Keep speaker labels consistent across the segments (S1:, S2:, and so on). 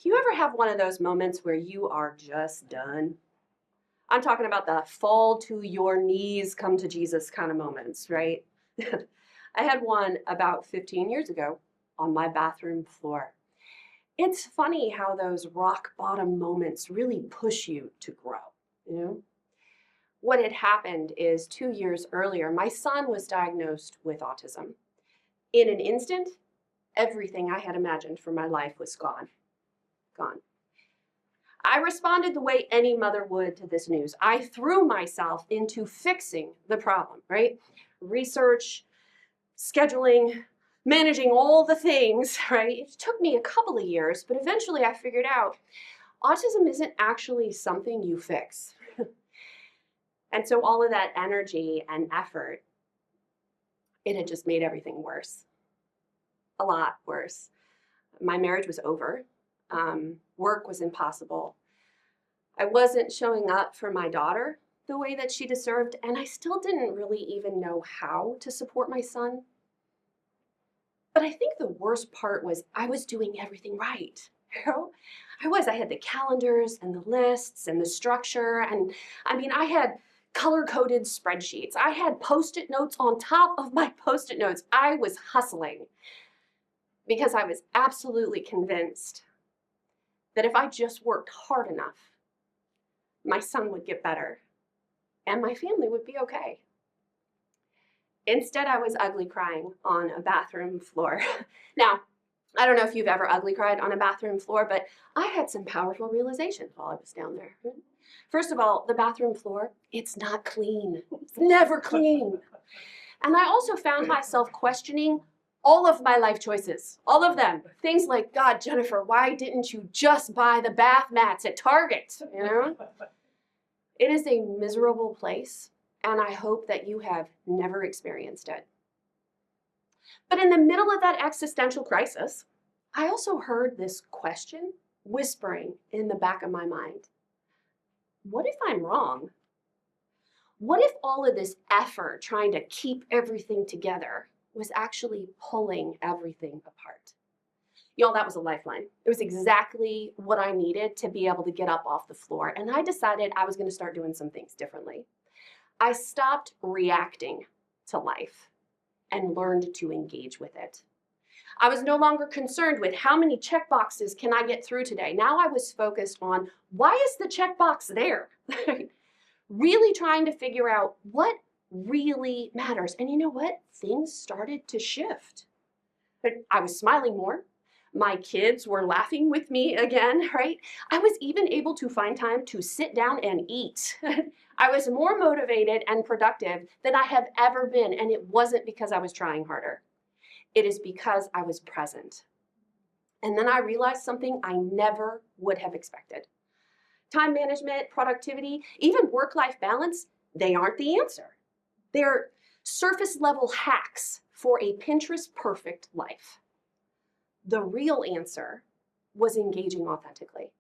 S1: You ever have one of those moments where you are just done? I'm talking about the fall to your knees, come to Jesus kind of moments, right? I had one about 15 years ago on my bathroom floor. It's funny how those rock bottom moments really push you to grow, you know? What had happened is 2 years earlier, my son was diagnosed with autism. In an instant, everything I had imagined for my life was gone. Gone. I responded the way any mother would to this news. I threw myself into fixing the problem, right? Research, scheduling, managing all the things, right? It took me a couple of years, but eventually I figured out autism isn't actually something you fix. And so all of that energy and effort, it had just made everything worse. A lot worse. My marriage was over. Work was impossible. I wasn't showing up for my daughter the way that she deserved, and I still didn't really even know how to support my son. But I think the worst part was I was doing everything right. You know? I had the calendars and the lists and the structure, and I had color-coded spreadsheets. I had Post-it notes on top of my Post-it notes. I was hustling because I was absolutely convinced that if I just worked hard enough, my son would get better and my family would be okay. Instead, I was ugly crying on a bathroom floor. Now, I don't know if you've ever ugly cried on a bathroom floor, but I had some powerful realizations while I was down there. First of all, the bathroom floor, it's not clean. It's never clean. And I also found myself questioning all of my life choices, all of them. Things like, God, Jennifer, why didn't you just buy the bath mats at Target, you know? It is a miserable place, and I hope that you have never experienced it. But in the middle of that existential crisis, I also heard this question whispering in the back of my mind. What if I'm wrong? What if all of this effort trying to keep everything together was actually pulling everything apart? Y'all, that was a lifeline. It was exactly what I needed to be able to get up off the floor. And I decided I was going to start doing some things differently. I stopped reacting to life and learned to engage with it. I was no longer concerned with how many checkboxes can I get through today. Now I was focused on why is the checkbox there? Really trying to figure out what really matters. And you know what? Things started to shift. I was smiling more. My kids were laughing with me again, right? I was even able to find time to sit down and eat. I was more motivated and productive than I have ever been, and it wasn't because I was trying harder. It is because I was present. And then I realized something I never would have expected. Time management, productivity, even work-life balance, they aren't the answer. They're surface-level hacks for a Pinterest-perfect life. The real answer was engaging authentically.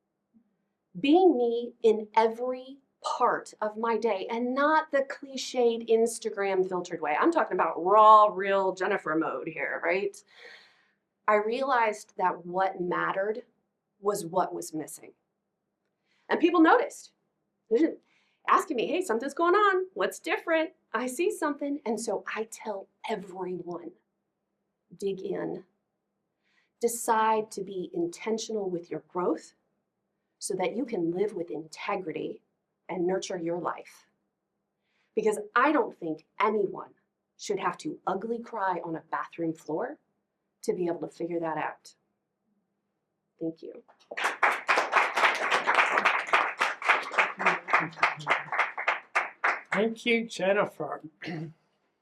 S1: Being me in every part of my day and not the cliched Instagram filtered way. I'm talking about raw, real Jennifer mode here, right? I realized that what mattered was what was missing. And people noticed. They're asking me, hey, something's going on. What's different? I see something. And so I tell everyone, dig in. Decide to be intentional with your growth so that you can live with integrity and nurture your life. Because I don't think anyone should have to ugly cry on a bathroom floor to be able to figure that out. Thank you.
S2: Thank you, Jennifer.